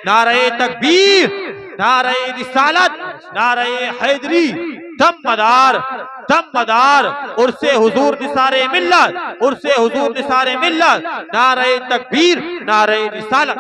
नारे तकबीर, नारे रिसालत, नारे हैदरी, दम मदार उर्से हुजूर निसारे मिल्लत, उर्से हुजूर निसारे मिल्लत, नारे तकबीर, नारे रिसालत।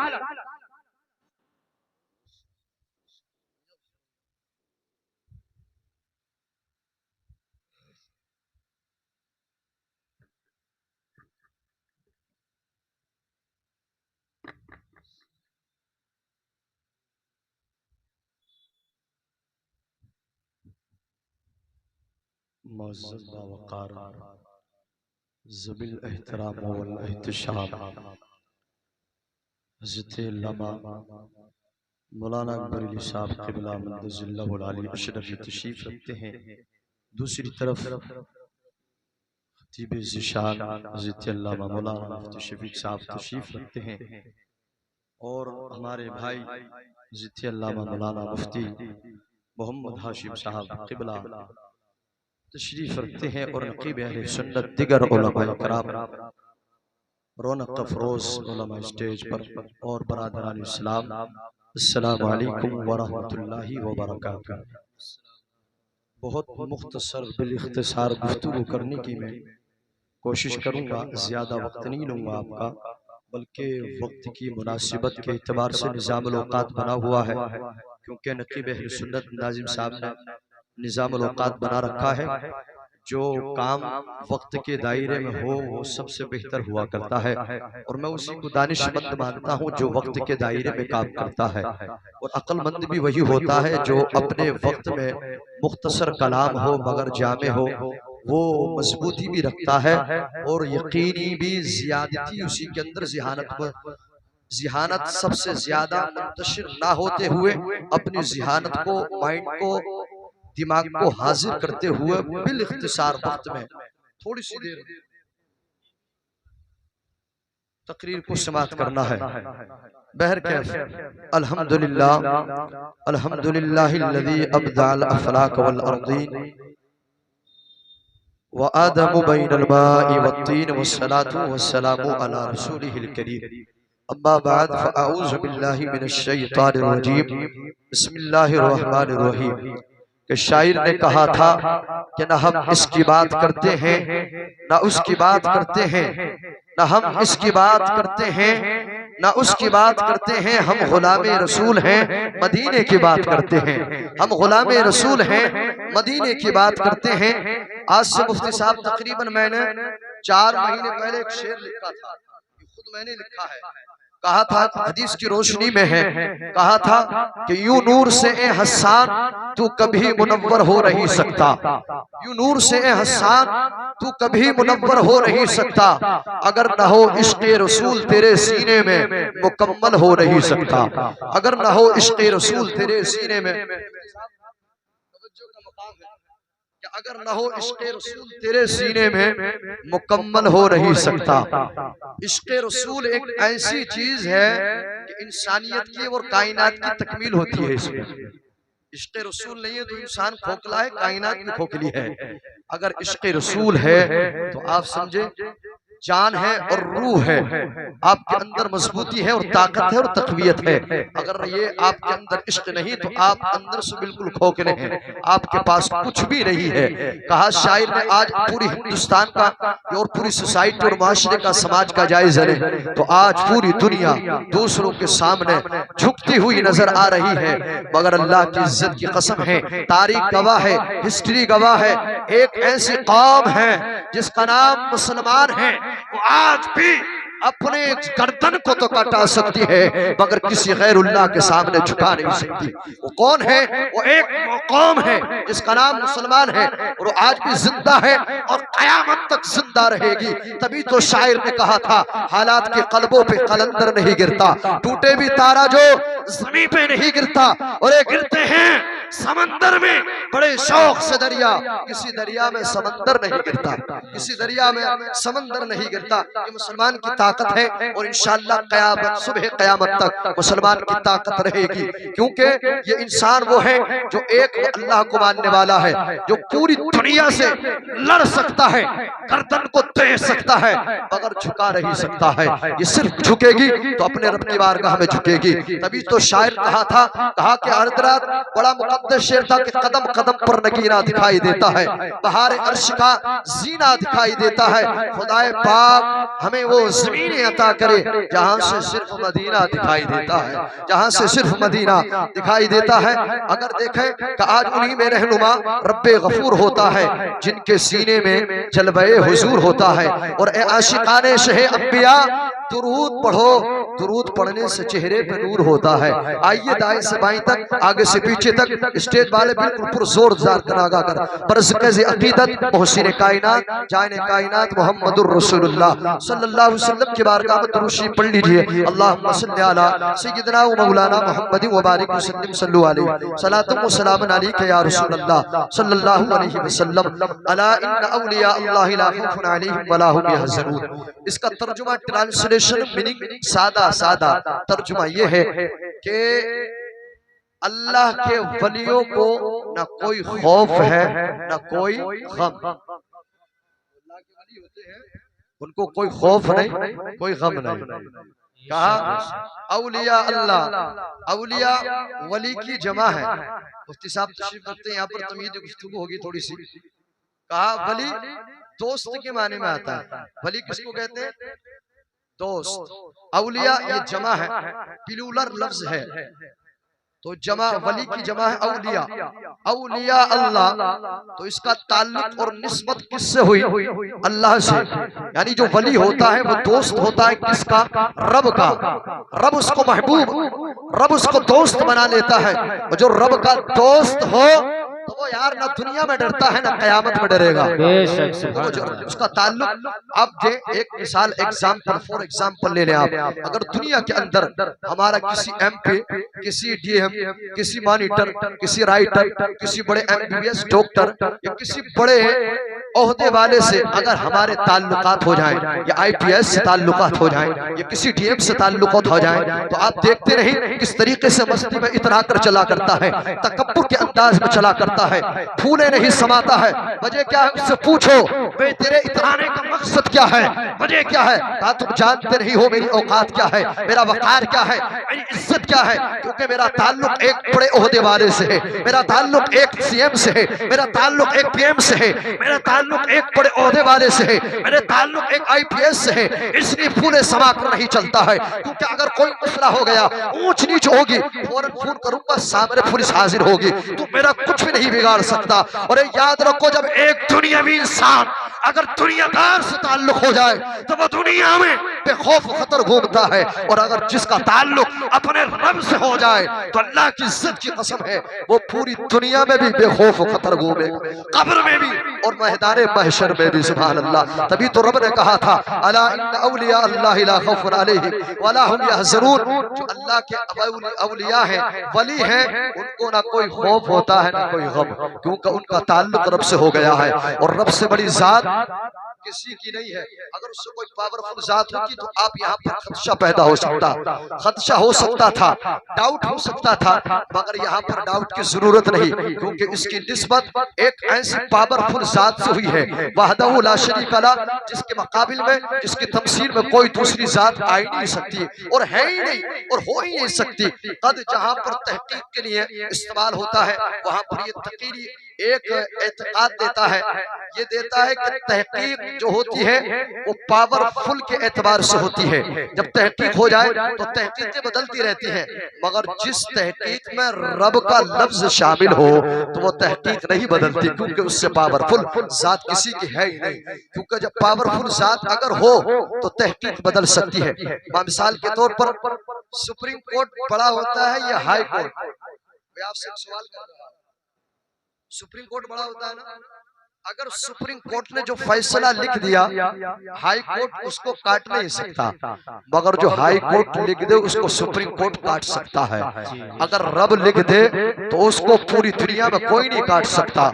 मुअज़्ज़ज़ बावक़ार ज़बिल एहतराम वल एहतिशाम हज़रत अल्लामा मौलाना बरेलवी साहब क़िबला मद्दज़िल्लहुल आली अशरफ़ी तशरीफ़ रखते हैं। दूसरी तरफ खतीब ज़िशान हज़रत अल्लामा मौलाना मुफ्ती शफ़ीक़ साहब तशरीफ़ रखते हैं और हमारे भाई हज़रत अल्लामा मौलाना मुफ्ती मोहम्मद हाशिम साहब क़िबला तशरीफ रखते हैं और नक़ीब अहले सुन्नत दिगर उलमाए कराम रौनक अफरोज उलमा स्टेज पर और बरादरान इस्लाम, अस्सलामु अलैकुम व रहमतुल्लाहि व बरकातुहू। बहुत मुख्तसर बिल इख्तिसार गुफ्तगू करने की मैं कोशिश करूँगा, ज़्यादा वक्त नहीं लूँगा आपका, बल्कि वक्त की मुनासिबत के एतबार से निज़ामुल औक़ात बना हुआ है, क्योंकि नक़ीब अहले सुन्नत नाज़िम साहब ने निज़ामुल औक़ात बना रखा है। जो काम वक्त के दायरे में हो वो सबसे बेहतर हुआ करता है और मैं उसी को दानिशमंद मानता हूँ जो वक्त के दायरे में काम करता है। और अक्लमंद भी वही होता है जो अपने वक्त में मुख्तसर कलाम हो मगर जामे हो, वो मजबूती भी रखता है और यकीनी भी ज़ियादती उसी के अंदर ज़िहानत सबसे ज्यादा मुंतशिर ना होते हुए अपनी ज़िहानत को, माइंड को, दिमाग को हाजिर करते हुए बिल इख्तिसार वक्त में थोड़ी सी देर तकरीर को समाप्त करना है। बहरकैफ अल्हम्दुलिल्लाह अल्हम्दुलिल्लाहिल्लज़ी अब्दअल अफ़लाक वल अर्दीन व आदमु बैनल माइ वत्तीन वस्सलातु वस्सलामु अला रसूलिहिल करीम। अम्मा बाद फ़अऊज़ु बिल्लाहि मिनश शैतानिर रजीम। बिस्मिल्लाहिर रहमानिर रहीम। कि शायर ने कहा था कि न हम इसकी बात करते हैं न उसकी बात करते हैं, न हम इसकी बात करते हैं न उसकी बात करते हैं, हम गुलामे रसूल हैं मदीने की बात करते हैं, हम गुलामे रसूल हैं मदीने की बात करते हैं। आज से मुफ्ती साहब तकरीबन मैंने 4 महीने पहले एक शेर लिखा था, खुद मैंने लिखा है, कहा था हदीस की रोशनी में है, कहा था कि यूं नूर से ए हस्सान तू कभी मुनव्वर हो नहीं सकता, यूं नूर से ए हस्सान तू कभी मुनव्वर हो नहीं सकता, अगर न हो इश्क़े रसूल तेरे सीने में मुकम्मल हो नहीं सकता, अगर न हो इश्क़े रसूल तेरे सीने में, अगर न हो इश्क़े रसूल तेरे सीने में मुकम्मल हो नहीं सकता। इश्क़े रसूल एक ऐसी चीज है कि इंसानियत की और कायनात की तकमील होती है। इसमें इश्क़े रसूल नहीं है तो इंसान खोखला है, कायनात भी खोखली है। अगर इश्क़े रसूल है तो आप समझे जान है और रूह है, आपके अंदर मजबूती है और ताकत है और तकवियत है। अगर ये आपके अंदर इश्क नहीं तो आप अंदर से बिल्कुल खोखले हैं, आपके पास कुछ भी नहीं है। कहा शायर ने आज पूरी हिंदुस्तान का और पूरी सोसाइटी और माशरे का, समाज का जायजा लें तो आज पूरी दुनिया दूसरों के सामने झुकती हुई नजर आ रही है, मगर अल्लाह की इज्जत की कसम है, तारीख गवाह है, हिस्ट्री गवाह है, एक ऐसी कौम है जिसका नाम मुसलमान है, वो आज भी अपने गर्दन को तो कटा सकती है मगर किसी गैरुल्लाह के सामने झुका नहीं सकती। वो कौन है? वो एक कौम है जिसका नाम मुसलमान है और वो आज भी जिंदा है और कयामत तक जिंदा रहेगी। तभी तो शायर ने कहा था हालात के कल्बों पे कलंदर नहीं गिरता, टूटे भी तारा जो जमीन पे नहीं गिरता, और ये गिरते हैं समंदर में बड़े शौक से दरिया, किसी दरिया में समंदर नहीं गिरता, किसी दरिया में समंदर नहीं गिरता। ये मुसलमान की ताकत है और इंशाअल्लाह क़यामत, सुबह क़यामत तक मुसलमान की ताकत रहेगी, क्योंकि ये इंसान वो है जो एक अल्लाह को मानने वाला है, जो पूरी दुनिया से लड़ सकता है, गर्दन को दे सकता है मगर झुका नहीं सकता है। ये सिर्फ झुकेगी तो अपने रब की बारगाह में झुकेगी। तभी तो शायर कहा कि हर रात बड़ा मुकद्दस शेर था कि कदम कदम पर नगीना दिखाई देता है, बहार अर्श का जीना दिखाई देता है। खुदाए पाक हमें वो ज़मीन अता करे जहां से सिर्फ मदीना दिखाई देता है, जहां से सिर्फ मदीना दिखाई देता है। अगर देखें कि आज उन्हीं में रहनुमा रब्बे गफूर होता है जिनके सीने में जलवे हुजूर होता है। और ए आशिकाने शहे अंबिया दुरूद पढ़ो, दुरूद पढ़ने से चेहरे पे नूर होता है। आइए दाएं से बाएं तक, आगे से पीछे तक स्टेज वाले बिल्कुल पुरजोरदार करागा कर बरज़क़ अक़ीदत मोहसिन कायनात जाने कायनात मुहम्मदुर रसूलुल्लाह सल्लल्लाहु अलैहि वसल्लम की बारगाह में दुरूद शरीफ पढ़ लीजिए। अल्लाहुम्मा सल्लि अला सय्यिदिना व मौलाना मुहम्मद व बारिक वसल्लम सल्लु अलैहि सलातुम व सलामुन अलैका या रसूलल्लाह सल्लल्लाहु अलैहि वसल्लम अला इन्ना औलिया अल्लाहि ला खौफुन अलैहिम व ला हुम यहज़नून। इसका तर्जुमा, ट्रांसलेशन, मीनिंग सादा सादा तर्जुमा ये है कि अल्लाह के वलियों को न कोई खौफ है न कोई गम। अल्लाह के वली होते हैं, उनको कोई खौफ नहीं, कोई गम नहीं। कहा औलिया अल्लाह, औलिया वली की जमा है। मुफ्ती साहब तशरीफ रखते हैं यहाँ पर, तमीज़ गुफ्तगू होगी थोड़ी सी। कहा वली दोस्त के माने में आता है। वली किसको कहते हैं? दोस्त। औलिया ये जमा है, प्लूरल लफ्ज है, तो जमा वली की जमा है औलिया। औलिया अल्लाह, तो इसका ताल्लुक और निस्बत किससे हुई? अल्लाह से। यानी जो वली होता है वो दोस्त होता है किसका? रब का। रब उसको महबूब, रब उसको दोस्त बना लेता है। और जो रब का दोस्त हो तो वो यार ना दुनिया में डरता है ना कयामत में डरेगा। तो जो उसका ताल्लुक, आप दे एक मिसाल, एग्जाम्पल, फॉर एग्जाम्पल ले लें आप। अगर दुनिया के अंदर हमारा किसी MP, किसी DM, किसी मॉनिटर, किसी राइटर, किसी बड़े MBBS डॉक्टर या किसी बड़े ओहदे वाले से अगर हमारे ताल्लुकात हो जाएं, या IPS से ताल्लुकात हो जाएं, या किसी DM से ताल्लुकात हो जाएं, तो आप देखते नहीं किस तरीके से मस्ती में इतरा कर चला करता है, तकब्बुर के अंदाज में चला करता है, फूले नहीं समाता है। वजह क्या है? उससे पूछो भाई तेरे इतराने का मकसद क्या है, वजह क्या है? कहा तुम जानते नहीं हो मेरी औकात क्या है, मेरा वकार क्या है, मेरी इज्जत क्या है। क्योंकि मेरा ताल्लुक एक बड़े ओहदे वाले से है, मेरा ताल्लुक एक CM से है, मेरा ताल्लुक एक PM से है, मेरा ताल्लुक एक बड़े ओहदे वाले से है, मेरे ताल्लुक एक IPS से है। इसलिए फूले समा कर नहीं चलता है, क्योंकि अगर कोई मसला हो गया, ऊंच नीच होगी, फौरन फोन करूंगा, सामने पुलिस हाजिर होगी, तो मेरा कुछ भी नहीं बिगाड़ सकता। और याद रखो, जब एक दुनियावी इंसान अगर दुनियादार से ताल्लुक हो जाए तो वो दुनिया में बेखौफ खतर घूमता है, और अगर जिसका ताल्लुक अपने रब से हो जाए तो अल्लाह की इज्जत की कसम है वो पूरी दुनिया में भी बेखौफ खतर घूमेगा, कब्र में भी और मैदान महशर में भी। सुभान अल्लाह। तभी तो रब ने कहा था अला इन्ना औलिया अल्लाहि ला खौफुन अलैहिम वला हुम यहज़नून। जो अल्लाह के औलिया हैं, वली हैं, उनको ना कोई खौफ होता है ना कोई गम, क्योंकि उनका ताल्लुक रब से हो गया है। और रब से बड़ी जात किसी की नहीं है। अगर उससे कोई पावरफुल जात होती तो आप यहाँ पर खदशा पैदा हो सकता, खदशा हो सकता था, डाउट हो सकता था, मगर यहाँ पर डाउट की जरूरत नहीं, क्योंकि इसकी निस्बत एक ऐसी पावरफुल जात से हुई है, वहदहू ला शरीक लह, जिसके मुकाबिल में, जिसकी तमसील में कोई दूसरी जात आ ही नहीं सकती और है ही नहीं और हो ही नहीं सकती। कद जहाँ पर तहकीक के लिए इस्तेमाल होता है वहाँ पर ये तकीरी एक एतकाद देता है, ये देता है कि तहकीक जो होती है वो पावरफुल के एतबार से होती है। जब तहकीक हो जाए तो तहकीकें बदलती रहती हैं, मगर जिस तहकीक में रब का लफ्ज शामिल हो तो वो तहकीक नहीं बदलती, क्योंकि उससे पावरफुल जात किसी की है ही नहीं। क्योंकि जब पावरफुल जात अगर हो तो तहकीक बदल सकती है। मिसाल के तौर पर सुप्रीम कोर्ट बड़ा होता है या हाई कोर्ट? मैं आपसे एक सवाल कर रहा हूं, सुप्रीम कोर्ट बड़ा होता है ना, अगर सुप्रीम कोर्ट ने जो फैसला लिख दिया, हाई कोर्ट उसको काट नहीं सकता, मगर जो हाई कोर्ट लिख दे उसको सुप्रीम कोर्ट काट सकता है। अगर रब लिख दे तो उसको पूरी दुनिया में कोई नहीं काट सकता।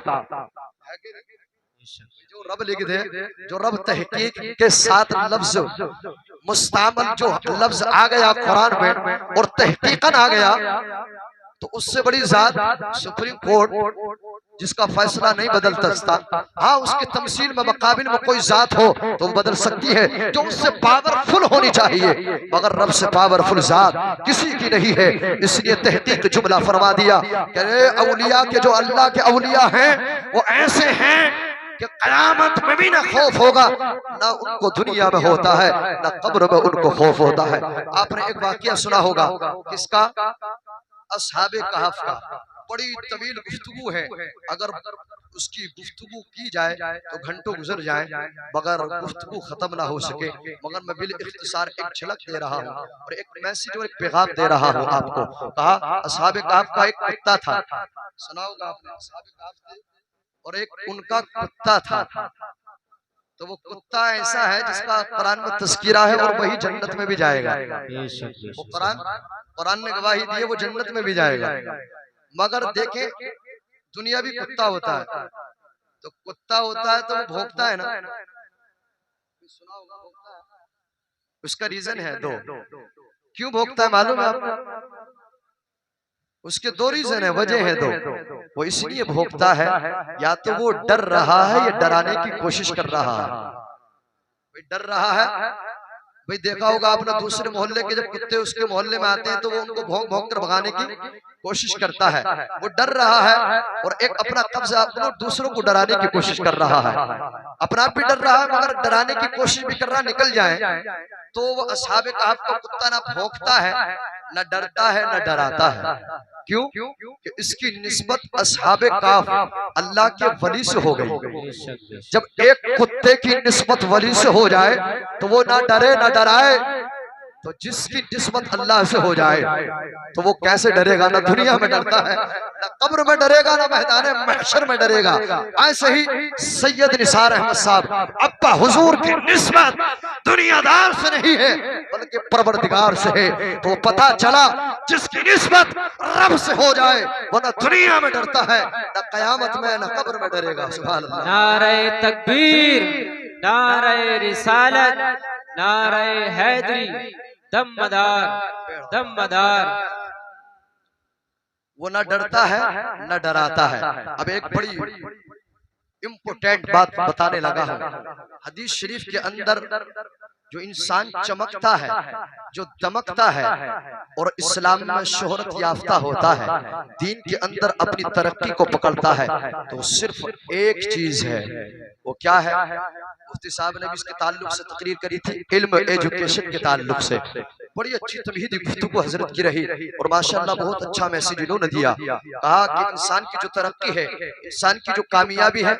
जो रब लिख दे, जो रब तहकीक के साथ लफ्ज मुस्तामल जो लफ्ज आ गया कुरान में और तहकीकन आ गया, तो उससे बड़ी जात सुप्रीम कोर्ट जिसका फैसला नहीं बदल सकता। हाँ, उसकी तमसील में मकाबिल में कोई जात हो तो बदल सकती है, जो उससे पावरफुल होनी चाहिए, मगर रब से पावरफुल जात किसी की नहीं है। इसलिए तहकीक जुमला फरमा दिया कि औलिया के जो अल्लाह के औलिया हैं वो ऐसे हैं कि कयामत में भी ना खौफ होगा, ना उनको दुनिया में होता है, ना कब्र में उनको खौफ होता है। आपने एक वाकया सुना होगा, किसका? अस्हाबे कहफ का। बड़ी तवील गुफ्तगू है, अगर उसकी गुफ्तगू की जाए तो घंटों गुजर जाए, मगर गुफ्तगू खत्म ना हो सके। मगर मैं बिल इख्तिसार एक झलक दे रहा हूँ और एक मैसेज और एक पैगाम दे रहा हूँ आपको। कहा अस्हाबे कहफ का एक कुत्ता था, सुना होगा आपने, अस्हाबे कहफ थे और एक उनका कुत्ता था। तो वो कुत्ता ऐसा है जिसका कुरान में तज़किरा है और वही जन्नत में भी जाएगा। वो कुरान ने गवाही दी है, वो जन्नत में भी जाएगा। मगर देखे दुनियावी कुत्ता होता है, तो कुत्ता होता है तो वो भौंकता है ना, सुना होगा भौंकता है। उसका रीजन है दो, क्यों भौंकता है मालूम है आपको? उसके दो रीजन है, वजह है दो। वो इसलिए भौंकता है, या तो वो डर रहा है या डराने की कोशिश कर रहा है। डर रहा है, भाई देखा होगा आपने दूसरे मोहल्ले के जब कुत्ते उसके मोहल्ले में आते हैं तो वो उनको भौंक भौंक कर भगाने की कोशिश करता है, वो डर रहा है। और एक अपना कब्जा अपना दूसरों को डराने की कोशिश कर रहा है, अपना भी डर रहा है मगर डराने की कोशिश भी कर रहा, निकल जाए। तो वो अस्हाबे कहफ का कुत्ता ना भौंकता है, ना डरता है, ना डराता है। क्यों? कि इसकी निस्बत अस्हाबे कहफ अल्लाह के वली से हो गई। जब एक कुत्ते की निस्बत वली से हो जाए तो वो ना डरे ना डराए, तो जिसकी निस्बत अल्लाह से हो जाए तो वो कैसे डरेगा? ना दुनिया में डरता है, ना कब्र में डरेगा, ना मैदान महशर में डरेगा। ऐसे ही सैयद निसार अहमद साहब अब्बा हुजूर की निस्बत दुनियादार से नहीं है बल्कि परवरदिगार से है। तो पता चला जिसकी निस्बत रब से हो जाए वो ना दुनिया में डरता है, ना कयामत में, ना कब्र में डरेगा। सुभान अल्लाह। नारे तकबीर, नारे रिसालत, नारे हैदरी, दमदार दमदार। वो ना डरता है ना डराता है। अब एक बड़ी इम्पोर्टेंट बात बताने लगा हूं। हदीस शरीफ के अंदर जो इंसान चमकता है, जो दमकता है और इस्लाम में शोहरत याफ्ता होता है, दीन के अंदर अपनी तरक्की को पकड़ता है, तो सिर्फ एक चीज है। वो क्या है? मुफ्ती साहब ने भी इसके ताल्लुक से तकरीर करी थी, इल्म एजुकेशन के ताल्लुक से। बड़ी अच्छी तमहीदी गुफ्तगू हजरत की रही और माशाअल्लाह बहुत अच्छा मैसेज इन्होंने दिया। कहा कि इंसान की जो तरक्की है, इंसान की जो कामयाबी है,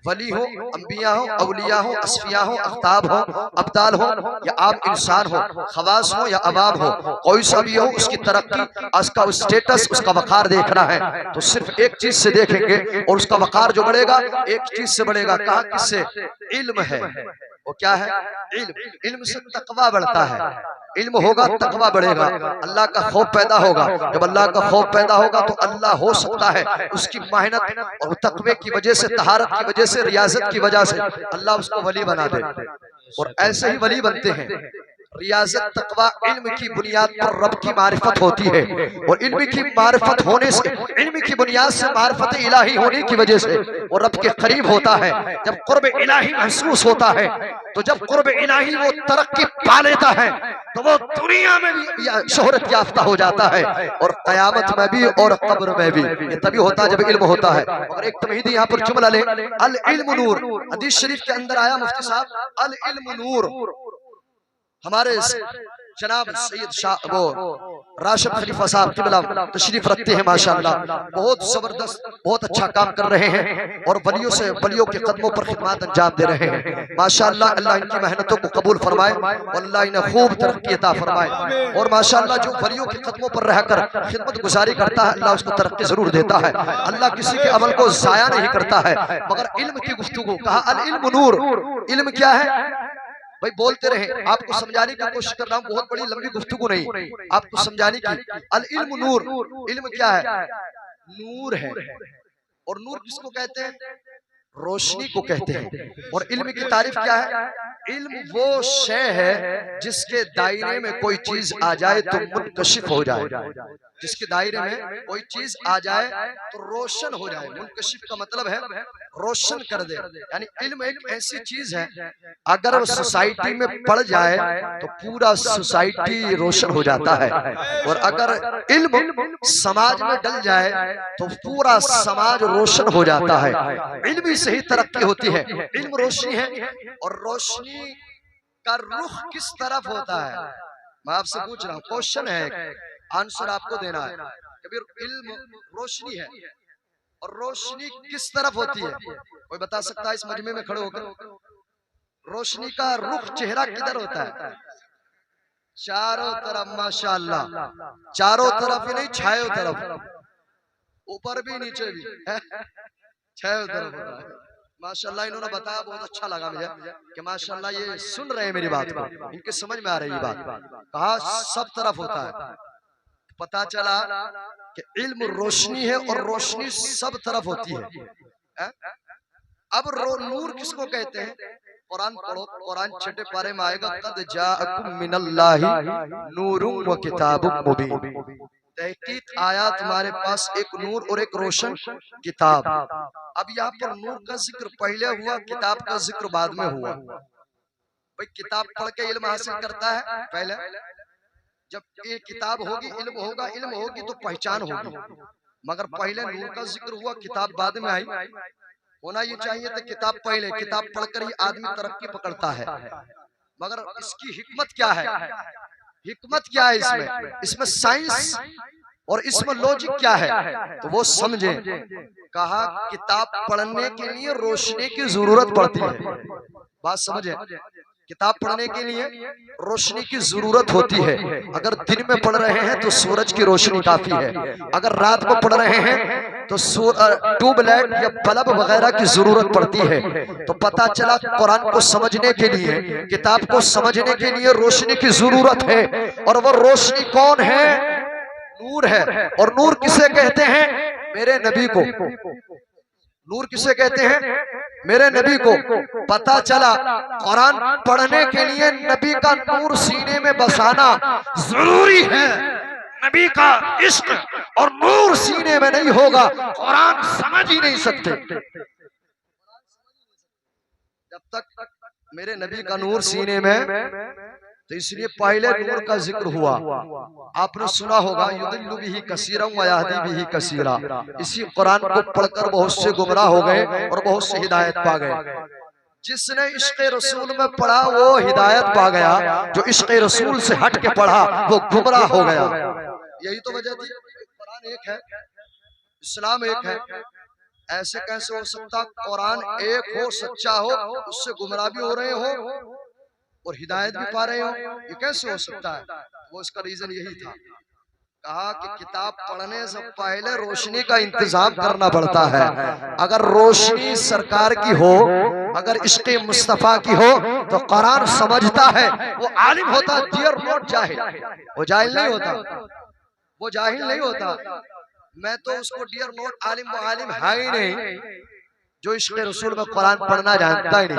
वली हो, अंबिया हो, औलिया हो, असफिया हो, अफ्ताब हो, अब्दाल हो या आम इंसान हो, खवास हो या अवाम हो, कोई सा भी हो, उसकी तरक्की, उसका स्टेटस, उसका वकार देखना है तो सिर्फ एक चीज से देखेंगे और उसका वकार जो बढ़ेगा एक चीज से बढ़ेगा। कहा किससे? इल्म है। वो क्या है? इल्म। इल्म से तकवा बढ़ता है, इल्म होगा तकवा बढ़ेगा, अल्लाह का खौफ पैदा होगा। जब अल्लाह का खौफ पैदा होगा तो अल्लाह हो सकता है उसकी मेहनत और तकवे की वजह से, तहारत की वजह से, रियाजत की वजह से अल्लाह उसको वली बना दे। और ऐसे ही वली बनते हैं। रियाजत, तकवा इल्म की बुनियाद पर रब की मारिफत होती है और इल्म की मारिफत होने से, इल्म की बुनियाद से मारिफत इलाही होने की वजह से वो रब के करीब होता है। जब कुर्ब इलाही महसूस होता है, तो जब कुर्ब इलाही वो तरक्की पा लेता है तो वो दुनिया में भी शोहरत याफ्ता हो जाता है और कयामत में भी और कब्र में भी। ये तभी होता है जब इल्म होता है। और एक तमहीदी यहाँ पर जुमला ले, अल इल्म नूर। हदीस शरीफ के अंदर आया मुफ्ती साहब, अल इल्म नूर। हमारे जनाब सैयद शाह वो राशिद खलीफा साहब किबला तशरीफ रखते हैं माशाअल्लाह। बहुत जबरदस्त, बहुत अच्छा काम कर रहे हैं और वलियों के कदमों पर खिदमत अंजाम दे रहे हैं माशाअल्लाह। अल्लाह इनकी मेहनतों को कबूल फरमाए और अल्लाह इन्हें खूब तरक्की अता फरमाए। और माशाअल्लाह जो वलियों के कदमों पर रहकर खिदमत गुजारी करता है अल्लाह उसको तरक्की जरूर देता है। अल्लाह किसी के अमल को जाया नहीं करता है। मगर इल्म की गुफ्तगू कहा अल इल्म नूर, इल्म क्या है भाई बोलते रहे, आपको समझाने की कोशिश कर रहा हूँ, बहुत बड़ी लंबी गुफ्तगू नहीं, आपको समझाने की। अल इल्म नूर, इल्म क्या है? नूर है। और नूर किसको कहते हैं? रोशनी को कहते हैं। और इल्म की तारीफ क्या है? इल्म वो शय है जिसके दायरे में कोई चीज आ जाए तो मुनकशिफ हो जाए, जिसके दायरे में कोई चीज आ जाए तो रोशन हो जाए। मुनकशिफ का मतलब है रोशन कर दे। यानी इल्म एक ऐसी चीज है अगर वो सोसाइटी में पड़ जाए तो पूरा सोसाइटी रोशन हो जाता है, और अगर इल्म समाज में डल जाए तो पूरा समाज रोशन हो जाता है। इल्म से ही तरक्की होती है। इल्म रोशनी है और रोशनी का रुख किस तरफ होता है? मैं आपसे पूछ रहा हूँ, क्वेश्चन है, आंसर आपको देना है। कबीर इल्म रोशनी है और रोशनी किस तरफ होती है? कोई बता सकता है इस मजमे में खड़े होकर? रोशनी का रुख, चेहरा किधर होता है? चारों तरफ माशाअल्लाह, चारों तरफ ही नहीं, छायों तरफ, ऊपर भी नीचे भी छायों तरफ होता है माशाअल्लाह। इन्होंने बताया, बहुत अच्छा लगा मुझे कि माशाअल्लाह ये सुन रहे हैं मेरी बात को, इनके समझ में आ रही है बात। कहा सब तरफ होता है। पता चला कि इल्म रोशनी है और रोशनी सब तरफ होती है। अब नूर किसको कहते हैं? कुरान पढ़ो, कुरान छठे पारे में आएगा, कद जाअकुम मिनल्लाहि नूरुम व किताबुम मुबीन। तहकीक आया तुम्हारे पास एक नूर और एक रोशन किताब। अब यहाँ पर नूर का जिक्र पहले हुआ, किताब का जिक्र बाद में हुआ। भाई किताब पढ़ के इल्म हासिल करता है पहले, जब ये किताब होगी इल्म होगा, इल्म होगी तो पहचान होगी। मगर पहले नूर का जिक्र हुआ, किताब बाद में आई। होना ये चाहिए था किताब पहले, किताब पढ़कर ही आदमी तरक्की पकड़ता है। मगर इसकी हिकमत क्या है? हिकमत क्या है इसमें? इसमें साइंस और इसमें लॉजिक क्या है तो वो समझे। कहा किताब पढ़ने के लिए रोशनी की जरूरत पड़ती है। बात समझे, किताब पढ़ने के लिए रोशनी की जरूरत होती है। अगर दिन में पढ़ रहे हैं तो सूरज की रोशनी काफी है, अगर रात को पढ़ रहे हैं तो ट्यूबलाइट या बल्ब वगैरह की जरूरत पड़ती है। तो पता चला कुरान को समझने के लिए, किताब को समझने के लिए रोशनी की जरूरत है। और वो रोशनी कौन है? नूर है। और नूर किसे कहते हैं? मेरे नबी को। नूर किसे कहते हैं? मेरे नबी को। पता चला कुरान पढ़ने के लिए नबी का नूर सीने में बसाना जरूरी है। नबी का इश्क और नूर सीने में नहीं होगा कुरान समझ ही नहीं सकते। जब तक मेरे नबी का नूर सीने में, तो इसलिए पहले नूर का जिक्र हुआ। आपने सुना होगा, युदिल्लु बिही कसीरा व यहदी बिही कसीरा। इसी कुरान को पढ़कर बहुत से गुमराह हो गए और बहुत से हिदायत पा गए। जिसने इश्क़ रसूल में पढ़ा वो हिदायत पा गया, जो इश्क़ रसूल से हट के पढ़ा वो गुमराह हो गया। यही तो वजह थी। कुरान एक है, इस्लाम एक है। ऐसे कैसे हो सकता? कुरान एक हो, सच्चा हो, उससे गुमराह भी हो रहे हो और हिदायत भी पा रहे हो, ये कैसे हो सकता है? वो इसका रीजन यही था। कहा कि किताब पढ़ने से पहले रोशनी का इंतजाम करना पड़ता है। अगर रोशनी सरकार की हो, अगर इश्क़ मुस्तफा की हो तो कुरान समझता है, वो आलिम होता, डियर नॉट जाहिल। वो जाहिल नहीं होता, वो जाहिल नहीं होता। मैं तो उसको डियर नॉट आलिम, वो आलिम है ही नहीं जो इश्क़ रसूल में कुरान पढ़ना जानता ही नहीं।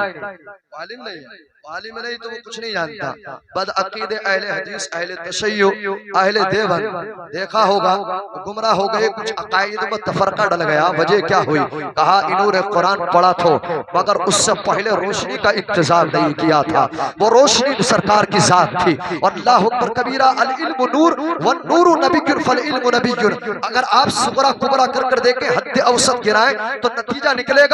आलिम नहीं है, आलिम नहीं तो वो कुछ नहीं जानता। बद अकीदे अहले हदीस, अहले तशय्यो, अहले देवबंद देखा होगा गुमराह हो गए, कुछ अकायद में तफरका डल गया। वजह क्या हुई? कहा इन्होंने कुरान पढ़ा तो मगर उससे पहले रोशनी का इंतजाम नहीं किया था। वो रोशनी सरकार की जात थी। और अल्लाहु अकबर कबीरा, अल इल्मु नूर व नूरु नबियुन फल इल्मु नबियुन। अगर आप सुगरा कुबरा कर देखें, हद औसत गिराएं तो नतीजा निकलेगा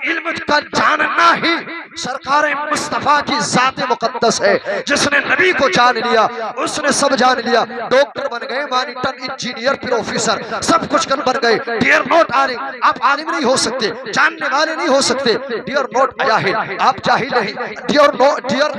इल्म का जानना ही सरकार मुस्तफा मुस्तफा की जात मुकद्दस है। जिसने नबी को जान लिया उसने सब जान लिया। डॉक्टर बन गए, मॉनिटर, इंजीनियर, फिर ऑफिसर, सब कुछ कर बन गए। डियर नॉट आलिम, आप आलिम नहीं हो सकते, जानने वाले नहीं हो सकते। डियर नॉट जाहिल, आप जाहिल नहीं। डियर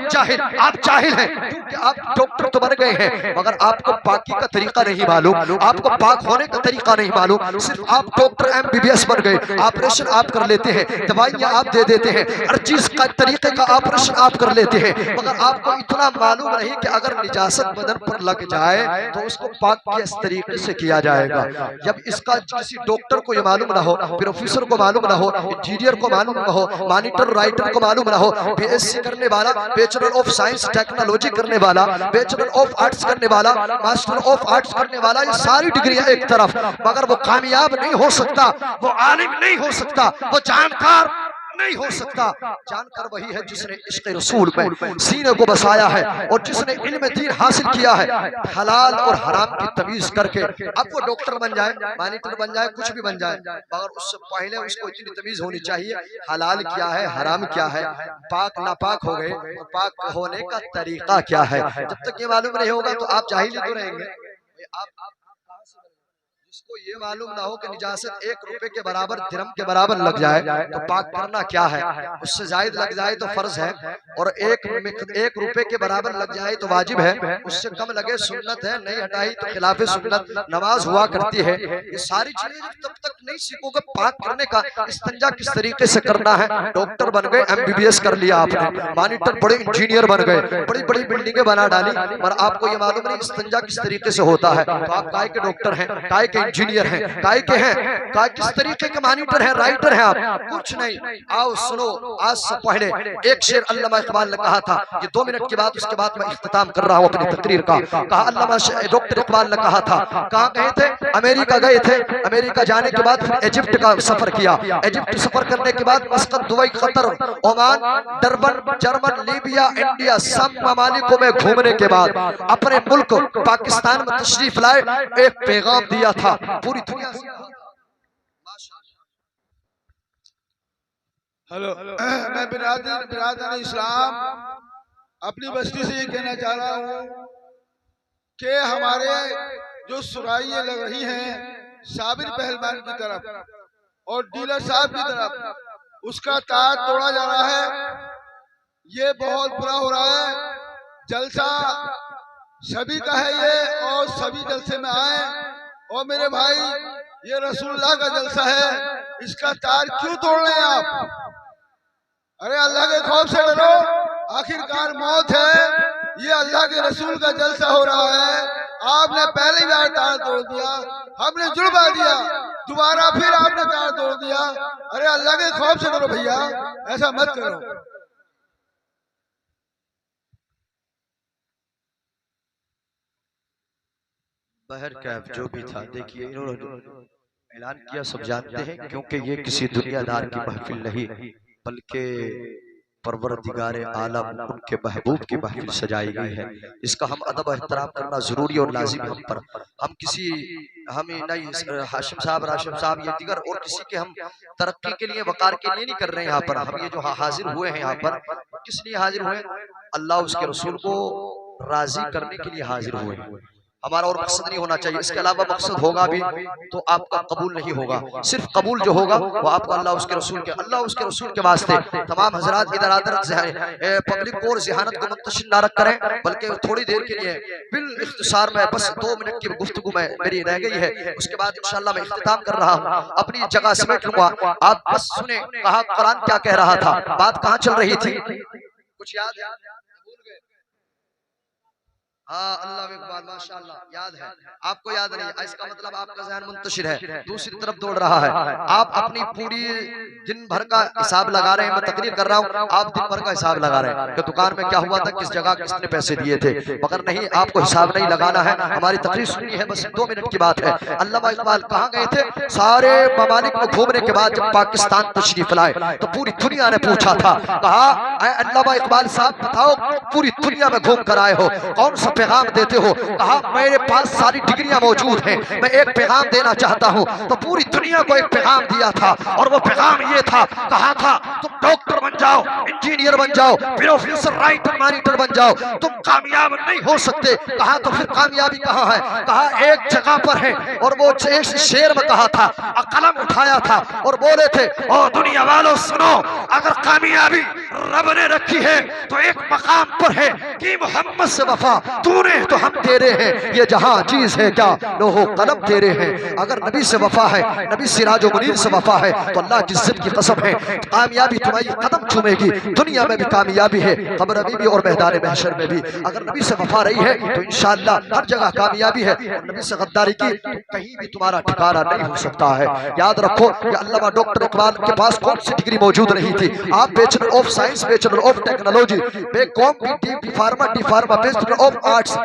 जाहिल, आप जाहिल हैं क्योंकि आप डॉक्टर तो बन गए हैं मगर आपको पाकी का तरीका नहीं मालूम, आपको पाक होने का तरीका नहीं मालूम। सिर्फ आप डॉक्टर MBBS बन गए, ऑपरेशन आप कर लेते हैं, दवाइयां आप दे देते हैं, हर चीज का तरीके का ऑपरेशन आप कर लेते हैं, मगर आपको इतना मालूम नहीं कि अगर निजासत बदन पर लग जाए तो उसको पाक किस तरीके से किया जाएगा। जब इसका किसी डॉक्टर को ये मालूम ना हो, प्रोफेसर को मालूम ना हो, इंजीनियर को मालूम ना हो, मॉनिटर राइटर को मालूम ना हो, BSc करने वाला, बैचलर ऑफ साइंस टेक्नोलॉजी करने वाला, बैचलर ऑफ आर्ट्स करने वाला, मास्टर ऑफ आर्ट्स करने वाला, ये सारी डिग्रियां एक तरफ, मगर वो कामयाब नहीं हो सकता, वो आलिम नहीं हो सकता, वो जानकार नहीं हो सकता। जानकर वही है जिसने इश्क़ रसूल में सीने को बसाया है और जिसने इल्म दीन हासिल किया है, हलाल और हराम की तमीज करके। अब वो डॉक्टर बन जाए, मॉनिटर बन जाए, कुछ भी बन जाए, मगर उससे पहले उसको इतनी तमीज होनी चाहिए हलाल क्या है, हराम क्या है, पाक नापाक हो गए तो पाक होने का तरीका क्या है। जब तक ये मालूम नहीं होगा तो आप जाहिल तो रहेंगे। जिसको ये मालूम ना हो कि निजासत 1 रुपए के बराबर, दिरहम के बराबर लग जाए तो पाक करना क्या है, उससे जायद लग जाए तो फर्ज है, और 1 रुपए के बराबर लग जाए तो वाजिब है, उससे कम लगे सुन्नत है, नहीं हटाई तो खिलाफे सुन्नत नमाज हुआ करती है। ये सारी चीजें जब तक नहीं सीखोगे पाक करने का इस्तिंजा किस तरीके से करना है। डॉक्टर बन गए, MBBS कर लिया आपने, मॉनिटर बड़े इंजीनियर बन गए, बड़ी बड़ी बिल्डिंगें बना डाली, पर आपको ये मालूम नहीं इस्तिंजा किस तरीके से होता है। तो आप काय के डॉक्टर हैं, काय के इंजीनियर हैं, काय के हैं, काय किस तरीके के मॉनिटर हैं, राइटर हैं, आप कुछ नहीं। आओ सुनो, आज से पहले एक शेर अल्लामा इकबाल ने कहा था, ये 2 मिनट के बाद, उसके बाद मैं इख्तिताम कर रहा हूँ अपनी तकरीर का। कहा अल्लामा डॉक्टर इकबाल ने कहा था, कहाँ गए थे, अमेरिका गए थे, अमेरिका जाने के बाद फिर इजिप्ट का सफर किया, इजिप्ट सफर करने के बाद मस्कत, Dubai, Qatar, Oman, Durban, German, Libya, India, सब ममालिकों में घूमने के बाद अपने मुल्क पाकिस्तान में तशरीफ लाए, एक पैगाम दिया था पूरी दुनिया से। हेलो, मैं बिरादर इस्लाम अपनी बस्ती से ये कहना चाह रहा हूँ कि हमारे जो सुराइयाँ लग रही हैं साबिर पहलवान की तरफ और डीलर साहब की तरफ, उसका तार तोड़ा जा रहा है। ये बहुत बुरा हो रहा है। जलसा सभी का है ये, और सभी जलसे में आए। और मेरे भाई, ये रसूलुल्लाह का जलसा है, इसका तार क्यों तोड़ रहे हैं आप? अरे अल्लाह के खौफ से डरो, आखिरकार मौत है। ये अल्लाह के रसूल का जलसा हो रहा है, आपने पहली बार तार तोड़ दिया, हमने जुड़वा दिया, दोबारा फिर आपने तार तोड़ दिया। अरे अल्लाह के खौफ से डरो भैया, ऐसा मत करो। बहर कैफ जो भी था, देखिए इन्होंने ऐलान किया, सब जानते हैं, क्योंकि ये किसी दुनियादार की महफिल नहीं बल्कि परवरदिगारे आलम, उनके महबूब की महफिल सजाई गई है। इसका हम अदब एहतराम करना जरूरी और लाजिम है हम पर। हम किसी, हम नहीं हाशिम साहब, राशिम साहब, ये दिगर और किसी के हम तरक्की के लिए, वकार के लिए नहीं कर रहे हैं यहाँ पर। हम ये जो हाजिर हुए हैं यहाँ पर, किस लिए हाजिर हुए? अल्लाह उसके रसूल को राजी करने के लिए हाजिर हुए हैं। हमारा और मकसद नहीं होना चाहिए, इसके अलावा मकसद होगा भी तो आपका कबूल नहीं होगा। सिर्फ कबूल जो होगा वो आपका अल्लाह उसके रसूल के वास्ते। तमाम हजरात इधर आदर पब्लिक को और ज़हानत को मुंतशिर ना रख करें, बल्कि थोड़ी देर के लिए बिल इख्तिसार में बस 2 मिनट की गुफ्तगू में मेरी रह गई है, उसके बाद इंशाअल्लाह मैं इख्तिताम कर रहा हूँ, अपनी जगह समेट लूंगा। आप बस सुने, कहा कुरान क्या कह रहा था, बात कहाँ चल रही थी, कुछ याद है? हाँ, अल्लाह इकबाल, माशाअल्लाह याद है। आपको याद नहीं, इसका मतलब आपका ज़हन मुंतशिर है, दूसरी तरफ दौड़ रहा है। आप अपनी पूरी दिन भर का हिसाब लगा रहे हैं, मैं तकरीर कर रहा हूँ, आप दिन भर का हिसाब लगा रहे हैं कि दुकान में क्या हुआ था, किस जगह किसने पैसे दिए थे, मगर नहीं, आपको हिसाब नहीं लगाना है। हमारी तकरीर सुननी है, बस 2 मिनट की बात है। अल्लामा इकबाल कहाँ गए थे? सारे ममालिक में घूमने के बाद जब पाकिस्तान तशरीफ लाए तो पूरी दुनिया ने पूछा था, कहा अल्लामा इकबाल साहब बताओ, पूरी दुनिया में घूम कर आए हो, कौन सा पैगाम देते हो? कहा मेरे पास सारी डिग्रियां मौजूद हैं, मैं एक पैगाम देना चाहता हूं। तो पूरी दुनिया को एक पैगाम दिया था, और वो पैगाम ये ये था, कहा था तुम डॉक्टर बन जाओ, इंजीनियर बन जाओ, प्रोफेसर, राइटर, मॉनिटर बन जाओ, तुम कामयाब नहीं हो सकते। कहा तो फिर कामयाबी कहाँ है? कहा एक जगह पर है, और वो एक शेर में कहा था, कलम उठाया था और बोले थे, ओ दुनिया वालों सुनो, अगर कामयाबी रब ने रखी है तो एक मकाम पर है कि मोहम्मद से वफा तूने तो हम तेरे हैं, ये जहां चीज है क्या लोहो कलम तेरे हैं। अगर नबी से वफा है, नबी सिराजो मुनीर से वफा है, तो अल्लाह की इज्जत की कसम है कामयाबी तुम्हारी कदम चूमेगी। दुनिया में भी कामयाबी है, कब्र में भी और मैदान महशर में भी। अगर नबी से वफा रही है तो इंशाअल्लाह हर जगह कामयाबी है। नबी से गद्दारी की तो कहीं भी तुम्हारा ठिकाना नहीं हो सकता है। याद रखो कि अल्लामा डॉक्टर इकबाल के पास कौन सी डिग्री मौजूद नहीं थी? आप bachelor of science, bachelor of technology, BCom, D pharma, bachelor of arts,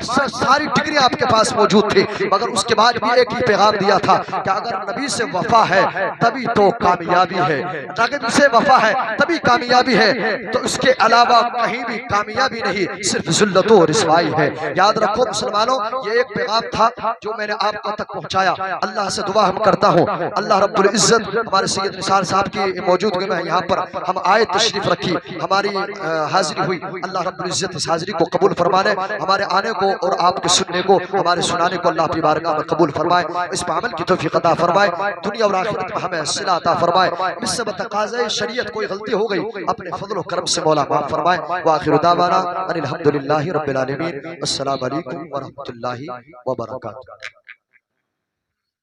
से सारी डिग्री आपके पास मौजूद थी, मगर उसके बाद भी एक ही पैगाम दिया था कि अगर नबी से वफा है तभी तो कामयाबी है, नबी से वफा है तभी कामयाबी है, तो इसके अलावा कहीं भी कामयाबी नहीं, सिर्फ ज़िल्लत और रिसवाई है। याद रखो मुसलमानों, ये एक पैगाम था जो मैंने आपको तक पहुंचाया। अल्लाह से दुआ हम करता हूँ, अल्लाह रब्बुल इज्जत हमारे सैयद निसार साहब की मौजूदगी में यहाँ पर हम आए, तशरीफ रखी, हमारी हाजिरी हुई। अल्लाह रब्बुल इज्जत इस हाजिरी को कबूल फरमाने, हमारे आने को और आपके सुनने को, हमारे सुनाने को अल्लाह अपनी बारगाह में कबूल फरमाए, इस पर अमल की तौफीक अता फरमाए, दुनिया और आखिरत में हमें सिला अता फरमाए। इससे बतकाज़े शरीयत कोई गलती हो गई, अपने फजल और करम से मौला माफ फरमाए। व आखिरु दावाना अनिल हम्दुलिल्लाहि रब्बिल आलमीन। अस्सलामु अलैकुम व रहमतुल्लाहि व बरकातुहू।